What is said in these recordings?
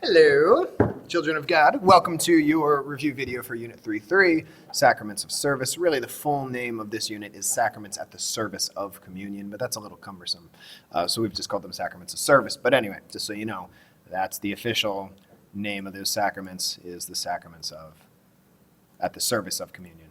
Hello, children of God. Welcome to your review video for Unit 3.3, Sacraments of Service. Really, the full name of this unit is Sacraments at the Service of Communion, but that's a little cumbersome, so we've just called them Sacraments of Service. But anyway, just so you know, that's the official name of those sacraments, is the Sacraments of at the Service of Communion.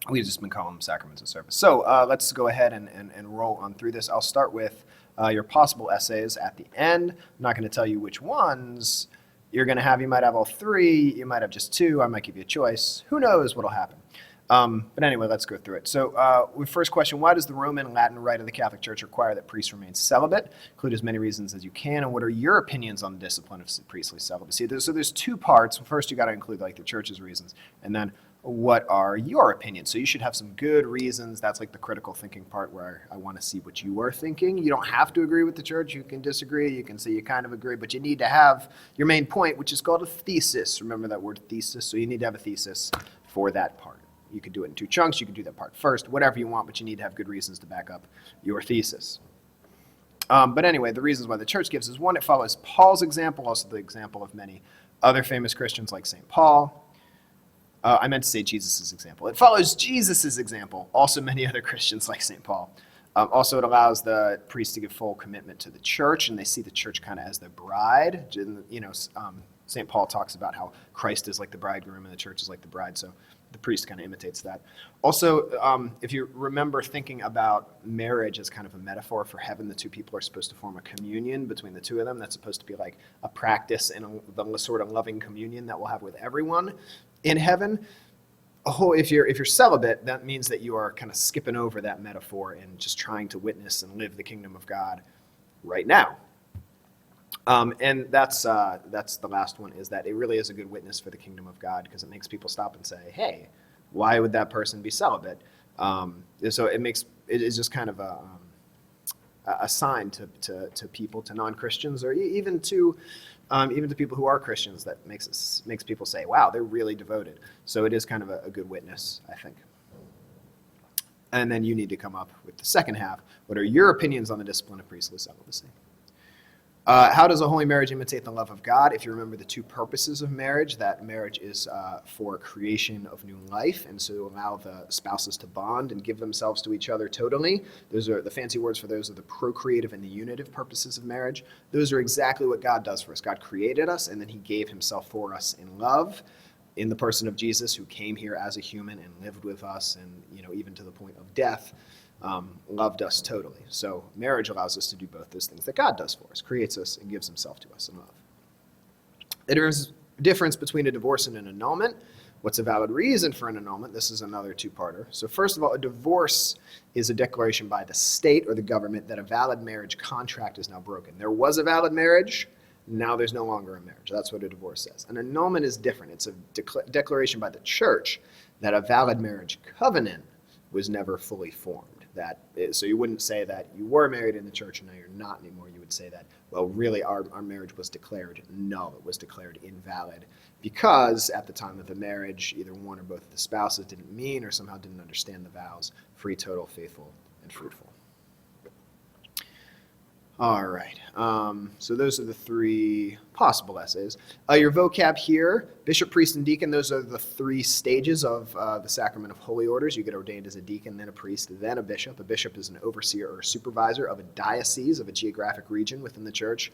We've just been calling them Sacraments of Service. So let's go ahead and roll on through this. I'll start with your possible essays at the end. I'm not going to tell you which ones you're going to have. You might have all three. You might have just two. I might give you a choice. Who knows what will happen? But anyway, let's go through it. So first question, why does the Roman and Latin rite of the Catholic Church require that priests remain celibate? Include as many reasons as you can. And what are your opinions on the discipline of priestly celibacy? So there's two parts. First, you got to include like the church's reasons. And then what are your opinions? So you should have some good reasons. That's like the critical thinking part where I want to see what you are thinking. You don't have to agree with the church. You can disagree. You can say you kind of agree, but you need to have your main point, which is called a thesis. Remember that word thesis? So you need to have a thesis for that part. You could do it in two chunks. You could do that part first, whatever you want, but you need to have good reasons to back up your thesis. But anyway, the reasons why the church gives is one, it follows Paul's example, also the example of many other famous Christians like St. Paul. I meant to say Jesus' example. It follows Jesus' example, also many other Christians like St. Paul. Also, it allows the priest to give full commitment to the church, and they see the church kind of as their bride. You know, St. Paul talks about how Christ is like the bridegroom and the church is like the bride, so the priest kind of imitates that. Also, if you remember thinking about marriage as kind of a metaphor for heaven, the two people are supposed to form a communion between the two of them. That's supposed to be like a practice and the sort of loving communion that we'll have with everyone in heaven. If you're celibate, that means that you are kind of skipping over that metaphor and just trying to witness and live the kingdom of God right now. And that's the last one, is that it really is a good witness for the kingdom of God because it makes people stop and say, hey, why would that person be celibate? So it is just kind of a sign to people, to non-Christians, or even to people who are Christians, that makes people say, wow, they're really devoted. So it is kind of a good witness, I think. And then you need to come up with the second half. What are your opinions on the discipline of priestly celibacy? How does a holy marriage imitate the love of God? If you remember the two purposes of marriage, that marriage is for creation of new life, and so to allow the spouses to bond and give themselves to each other totally. Those are the fancy words for those are the procreative and the unitive purposes of marriage. Those are exactly what God does for us. God created us, and then he gave himself for us in love, in the person of Jesus, who came here as a human and lived with us, and even to the point of death. Loved us totally. So marriage allows us to do both those things that God does for us, creates us and gives himself to us in love. There is a difference between a divorce and an annulment. What's a valid reason for an annulment? This is another two-parter. So first of all, a divorce is a declaration by the state or the government that a valid marriage contract is now broken. There was a valid marriage, now there's no longer a marriage. That's what a divorce says. An annulment is different. It's a declaration by the church that a valid marriage covenant was never fully formed. So you wouldn't say that you were married in the church and now you're not anymore. You would say that, well, really our marriage was declared null. It was declared invalid because at the time of the marriage, either one or both of the spouses didn't mean or somehow didn't understand the vows: free, total, faithful, and fruitful. All right, so those are the three possible essays. Your vocab here, bishop, priest, and deacon, those are the three stages of the sacrament of holy orders. You get ordained as a deacon, then a priest, then a bishop. A bishop is an overseer or supervisor of a diocese, of a geographic region within the church,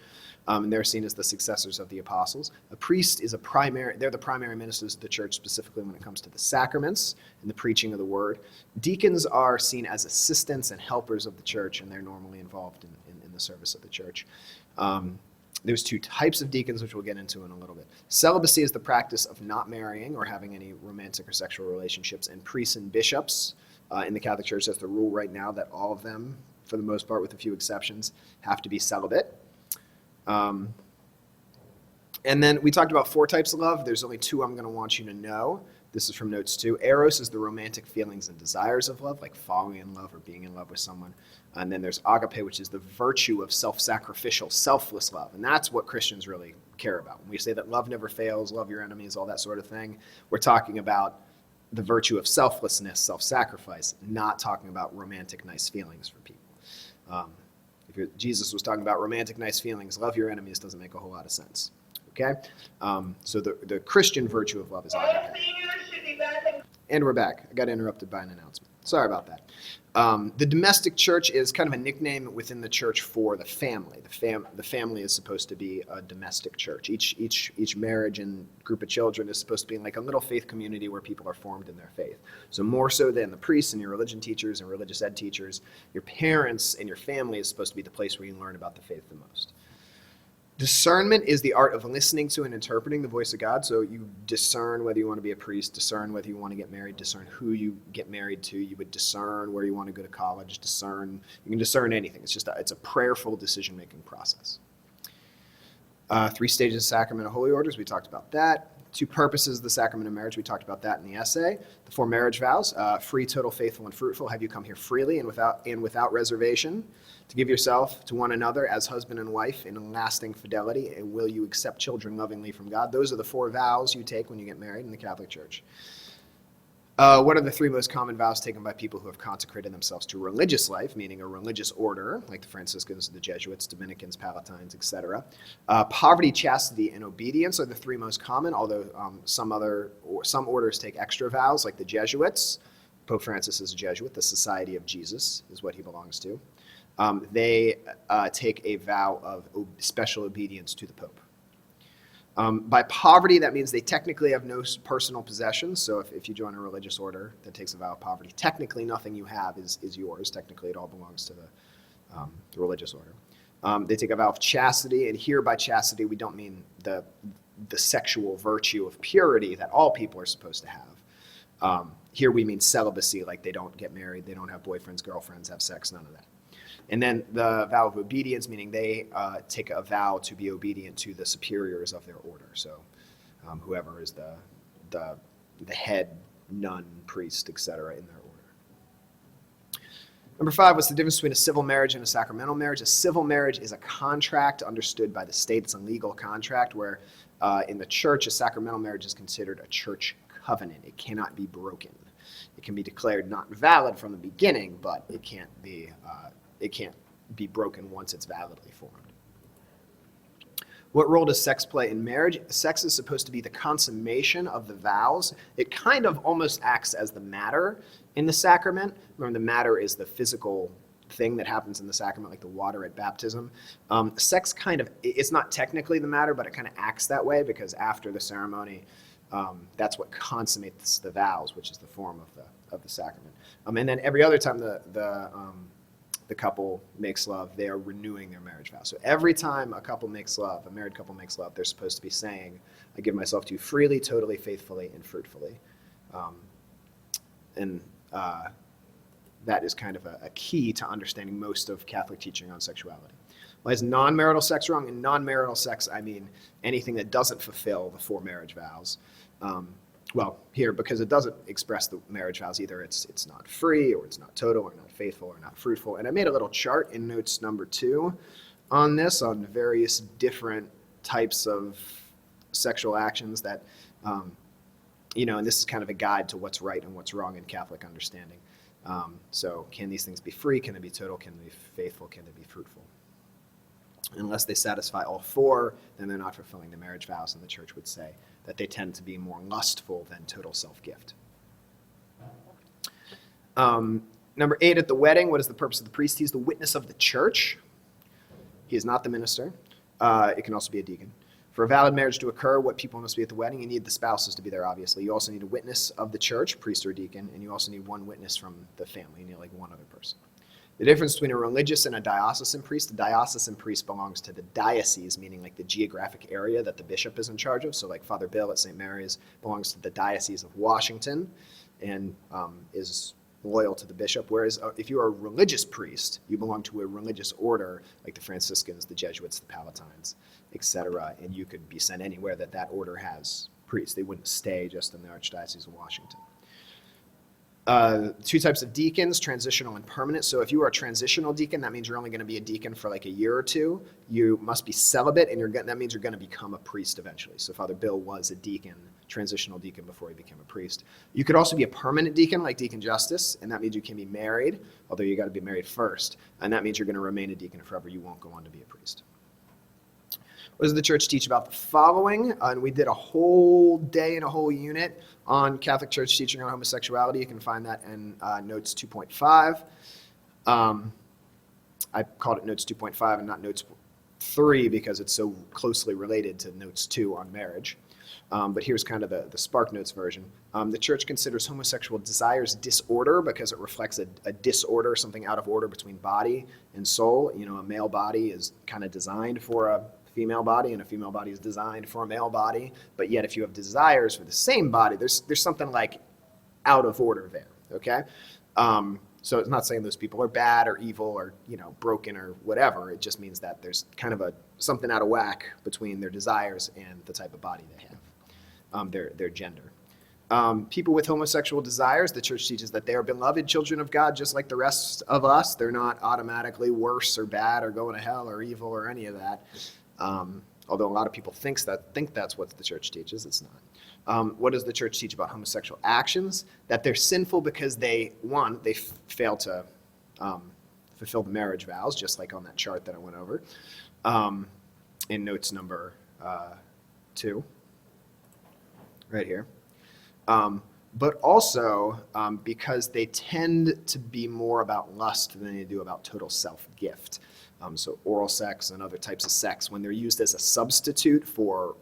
and they're seen as the successors of the apostles. A priest is they're the primary ministers of the church, specifically when it comes to the sacraments and the preaching of the word. Deacons are seen as assistants and helpers of the church, and they're normally involved in the service of the church. There's two types of deacons, which we'll get into in a little bit. Celibacy is the practice of not marrying or having any romantic or sexual relationships, and priests and bishops in the Catholic Church, that's the rule right now, that all of them, for the most part, with a few exceptions, have to be celibate. And then we talked about four types of love. There's only two I'm going to want you to know. This is from notes 2. Eros is the romantic feelings and desires of love, like falling in love or being in love with someone. And then there's agape, which is the virtue of self-sacrificial, selfless love. And that's what Christians really care about. When we say that love never fails, love your enemies, all that sort of thing, we're talking about the virtue of selflessness, self-sacrifice, not talking about romantic, nice feelings for people. If Jesus was talking about romantic, nice feelings, love your enemies doesn't make a whole lot of sense. Okay? So the Christian virtue of love is agape. And we're back. I got interrupted by an announcement. Sorry about that. The domestic church is kind of a nickname within the church for the family. The family is supposed to be a domestic church. Each marriage and group of children is supposed to be like a little faith community where people are formed in their faith. So more so than the priests and your religion teachers and religious ed teachers, your parents and your family is supposed to be the place where you learn about the faith the most. Discernment is the art of listening to and interpreting the voice of God. So you discern whether you want to be a priest, discern whether you want to get married, discern who you get married to. You would discern where you want to go to college, you can discern anything. It's a prayerful decision-making process. 3 stages of sacrament of holy orders, we talked about that. 2 purposes of the sacrament of marriage, we talked about that in the essay. The 4 marriage vows, free, total, faithful, and fruitful. Have you come here freely and without reservation to give yourself to one another as husband and wife in lasting fidelity, and will you accept children lovingly from God? Those are the 4 vows you take when you get married in the Catholic Church. What are the 3 most common vows taken by people who have consecrated themselves to religious life, meaning a religious order, like the Franciscans, the Jesuits, Dominicans, Palatines, etc.? Poverty, chastity, and obedience are the 3 most common, although some orders take extra vows, like the Jesuits. Pope Francis is a Jesuit. The Society of Jesus is what he belongs to. They take a vow of special obedience to the Pope. By poverty, that means they technically have no personal possessions. So if you join a religious order that takes a vow of poverty, technically nothing you have is yours. Technically, it all belongs to the religious order. They take a vow of chastity, and here by chastity, we don't mean the sexual virtue of purity that all people are supposed to have. Here we mean celibacy, like they don't get married, they don't have boyfriends, girlfriends, have sex, none of that. And then the vow of obedience, meaning they take a vow to be obedient to the superiors of their order. So whoever is the head, nun, priest, etc. in their order. Number 5, what's the difference between a civil marriage and a sacramental marriage? A civil marriage is a contract understood by the state. It's a legal contract where in the church, a sacramental marriage is considered a church covenant. It cannot be broken. It can be declared not valid from the beginning, but it can't be broken once it's validly formed. What role does sex play in marriage? Sex is supposed to be the consummation of the vows. It kind of almost acts as the matter in the sacrament. Remember, the matter is the physical thing that happens in the sacrament, like the water at baptism. Sex it's not technically the matter, but it kind of acts that way because after the ceremony, that's what consummates the vows, which is the form of the sacrament. And then every other time the couple makes love, they are renewing their marriage vow. So every time a married couple makes love, they're supposed to be saying, I give myself to you freely, totally, faithfully, and fruitfully. That is kind of a key to understanding most of Catholic teaching on sexuality. Why is non-marital sex wrong? In non-marital sex, I mean anything that doesn't fulfill the 4 marriage vows. Here, because it doesn't express the marriage vows, either it's not free, or it's not total, or not faithful, or not fruitful. And I made a little chart in notes number 2 on this, on various different types of sexual actions that, and this is kind of a guide to what's right and what's wrong in Catholic understanding. So can these things be free? Can they be total? Can they be faithful? Can they be fruitful? Unless they satisfy all 4, then they're not fulfilling the marriage vows, and the church would say that they tend to be more lustful than total self-gift. Number 8, at the wedding, what is the purpose of the priest? He's the witness of the church. He is not the minister. It can also be a deacon. For a valid marriage to occur, what people must be at the wedding? You need the spouses to be there, obviously. You also need a witness of the church, priest or deacon, and you also need one witness from the family. You need like one other person. The difference between a religious and a diocesan priest: the diocesan priest belongs to the diocese, meaning like the geographic area that the bishop is in charge of. So like Father Bill at St. Mary's belongs to the Diocese of Washington and is loyal to the bishop. Whereas if you are a religious priest, you belong to a religious order like the Franciscans, the Jesuits, the Palatines, etc. And you could be sent anywhere that order has priests. They wouldn't stay just in the Archdiocese of Washington. 2 types of deacons, transitional and permanent. So if you are a transitional deacon, that means you're only going to be a deacon for like a year or 2. You must be celibate, and that means you're going to become a priest eventually. So Father Bill was a deacon, transitional deacon, before he became a priest. You could also be a permanent deacon, like Deacon Justice, and that means you can be married, although you got to be married first, and that means you're going to remain a deacon forever. You won't go on to be a priest. What does the church teach about the following? And we did a whole day and a whole unit on Catholic Church teaching on homosexuality. You can find that in Notes 2.5. I called it Notes 2.5 and not Notes 3 because it's so closely related to Notes 2 on marriage. But here's kind of the Spark Notes version. The church considers homosexual desires disorder because it reflects a disorder, something out of order between body and soul. You know, a male body is kind of designed for a female body, and a female body is designed for a male body. But yet, if you have desires for the same body, there's something like out of order there. Okay. So it's not saying those people are bad or evil or, you know, broken or whatever. It just means that there's kind of something out of whack between their desires and the type of body they have, their gender. People with homosexual desires, the church teaches that they are beloved children of God just like the rest of us. They're not automatically worse or bad or going to hell or evil or any of that. Although a lot of people think that's what the church teaches. It's not. What does the church teach about homosexual actions? That they're sinful because they fail to fulfill the marriage vows, just like on that chart that I went over in notes number 2, right here. But also because they tend to be more about lust than they do about total self-gift. So oral sex and other types of sex, when they're used as a substitute for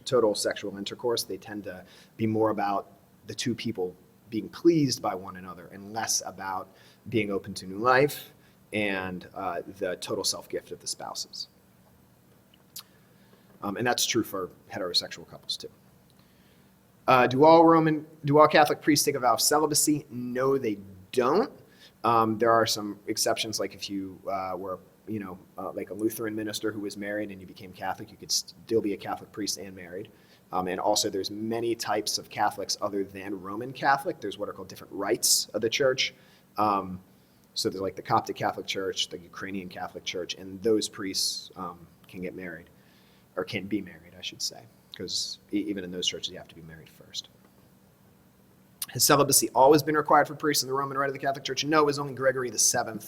total sexual intercourse, they tend to be more about the two people being pleased by one another and less about being open to new life and the total self-gift of the spouses. And that's true for heterosexual couples too. Do all Catholic priests take a vow of celibacy? No, they don't. There are some exceptions, like if you were like a Lutheran minister who was married and you became Catholic, you could still be a Catholic priest and married. And also there's many types of Catholics other than Roman Catholic. There's what are called different rites of the church. So there's like the Coptic Catholic Church, the Ukrainian Catholic Church, and those priests can get married, or can be married, I should say, because even in those churches you have to be married first. Has celibacy always been required for priests in the Roman Rite of the Catholic Church? No, it was only Gregory VII,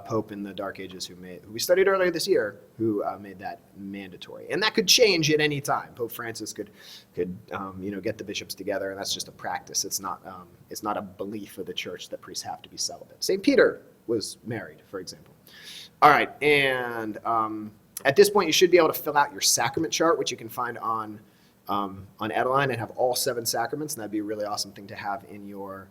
Pope in the Dark Ages, who we studied earlier this year, who made that mandatory. And that could change at any time. Pope Francis could get the bishops together, and that's just a practice. It's not a belief of the church that priests have to be celibate. St. Peter was married, for example. All right, and at this point, you should be able to fill out your sacrament chart, which you can find on Edeline, and have all 7 sacraments, and that'd be a really awesome thing to have in your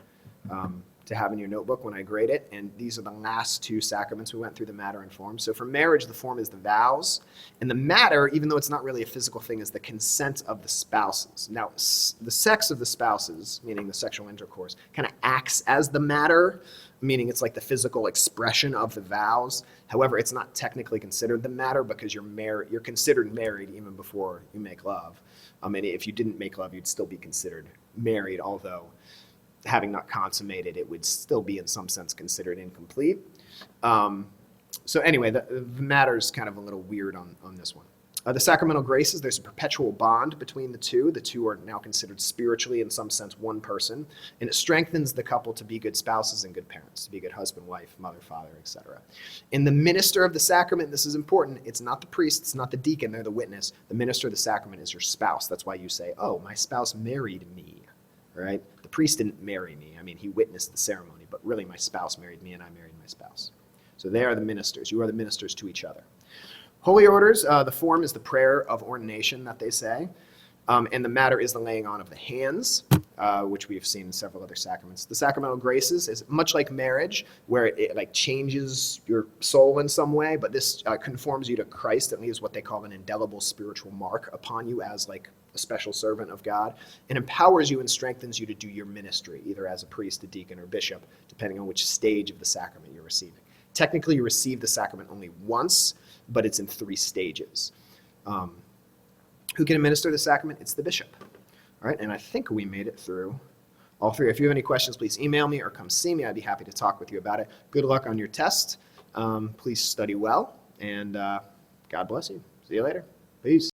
notebook when I grade it. And these are the last 2 sacraments we went through, the matter and form. So for marriage, the form is the vows, and the matter, even though it's not really a physical thing, is the consent of the spouses. Now, the sex of the spouses, meaning the sexual intercourse, kind of acts as the matter, meaning it's like the physical expression of the vows. However, it's not technically considered the matter because you're considered married even before you make love. And if you didn't make love, you'd still be considered married, although having not consummated, it would still be in some sense considered incomplete. So anyway, the matter is kind of a little weird on this one. The sacramental graces, there's a perpetual bond between the two. The two are now considered spiritually, in some sense, one person, and it strengthens the couple to be good spouses and good parents, to be good husband, wife, mother, father, etc. In the minister of the sacrament, this is important, it's not the priest, it's not the deacon, they're the witness. The minister of the sacrament is your spouse. That's why you say, oh, my spouse married me, right? The priest didn't marry me. I mean, he witnessed the ceremony, but really my spouse married me and I married my spouse. So they are the ministers. You are the ministers to each other. Holy orders, the form is the prayer of ordination that they say, and the matter is the laying on of the hands, which we've seen in several other sacraments. The sacramental graces is much like marriage, where it like changes your soul in some way, but this conforms you to Christ. It leaves what they call an indelible spiritual mark upon you as like a special servant of God, and empowers you and strengthens you to do your ministry, either as a priest, a deacon, or bishop, depending on which stage of the sacrament you're receiving. Technically, you receive the sacrament only once, but it's in 3 stages. Who can administer the sacrament? It's the bishop. All right, and I think we made it through all 3. If you have any questions, please email me or come see me. I'd be happy to talk with you about it. Good luck on your test. Please study well, and God bless you. See you later. Peace.